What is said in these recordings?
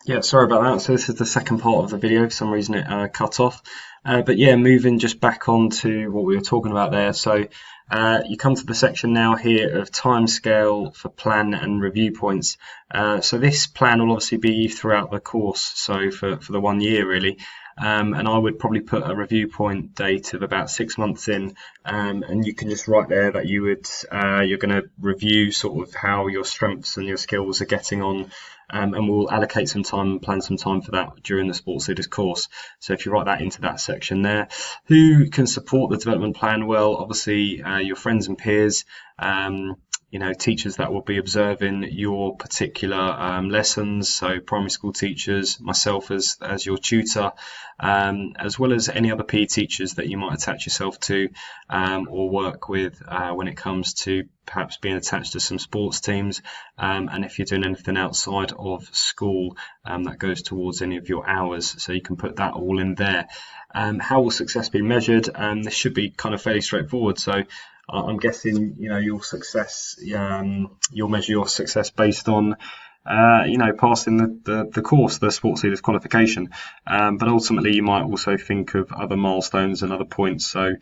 Yeah, sorry about that. So this is the second part of the video. For some reason it cut off. But yeah, moving just back on to what we were talking about there. So you come to the section now here of timescale for plan and review points. So this plan will obviously be throughout the course, so for the 1 year really. And I would probably put a review point date of about 6 months in, and you can just write there that you're going to review sort of how your strengths and your skills are getting on, and we'll allocate some time and plan some time for that during the Sports Leaders course. So if you write that into that section there, who can support the development plan? Well, obviously your friends and peers. Teachers that will be observing your particular lessons, so primary school teachers, myself as your tutor, as well as any other PE teachers that you might attach yourself to, or work with when it comes to perhaps being attached to some sports teams, and if you're doing anything outside of school that goes towards any of your hours, so you can put that all in there. How will success be measured? This should be kind of fairly straightforward. So I'm guessing your success. You'll measure your success based on passing the course, the Sports Leaders qualification. But ultimately, you might also think of other milestones and other points. So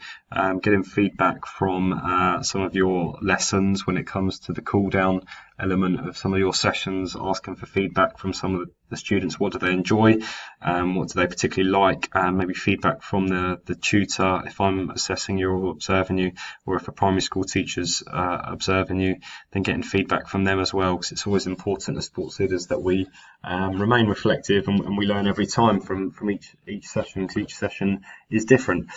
getting feedback from some of your lessons when it comes to the cool down element of some of your sessions, asking for feedback from some of the students. What do they enjoy? What do they particularly like? Maybe feedback from the tutor if I'm assessing you or observing you, or if a primary school teacher's observing you, then getting feedback from them as well, because it's always important as sports leaders that we remain reflective, and we learn every time from each session, because each session is different.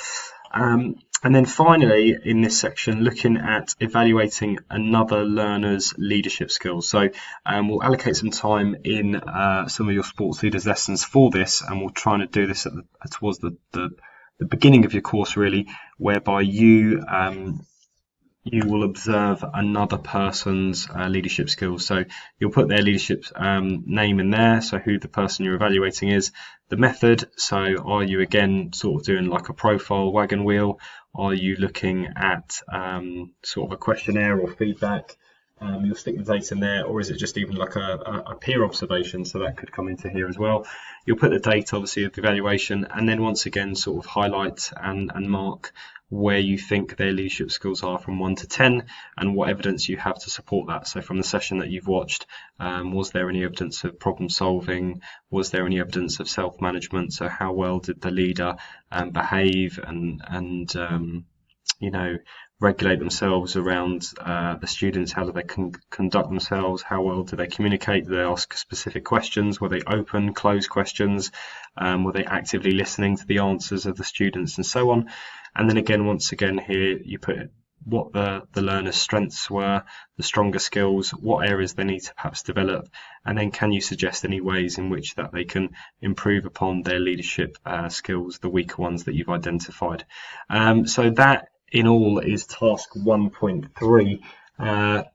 And then finally, in this section, looking at evaluating another learner's leadership skills. So we'll allocate some time in some of your sports leaders lessons for this, and we'll try and do this towards the beginning of your course, really, whereby you will observe another person's leadership skills. So you'll put their leadership name in there, so who the person you're evaluating is, the method, so are you again sort of doing like a profile wagon wheel, are you looking at sort of a questionnaire or feedback, you'll stick the date in there, or is it just even like a peer observation, so that could come into here as well. You'll put the date obviously of the evaluation, and then once again sort of highlight and mark where you think their leadership skills are from 1 to 10, and what evidence you have to support that. So from the session that you've watched, was there any evidence of problem solving? Was there any evidence of self-management? So how well did the leader behave and regulate themselves around the students? How do they conduct themselves? How well do they communicate? Do they ask specific questions? Were they open, closed questions? Were they actively listening to the answers of the students, and so on? And then again, once again here, you put what the learner's strengths were, the stronger skills, what areas they need to perhaps develop, and then can you suggest any ways in which that they can improve upon their leadership skills, the weaker ones that you've identified. So that in all is task 1.3.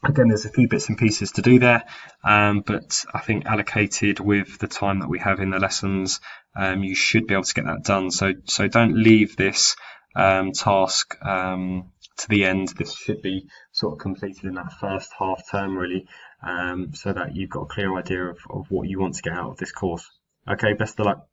Again, there's a few bits and pieces to do there, but I think allocated with the time that we have in the lessons, you should be able to get that done. So don't leave this task to the end. This should be sort of completed in that first half term, really, so that you've got a clear idea of what you want to get out of this course. Okay, best of luck.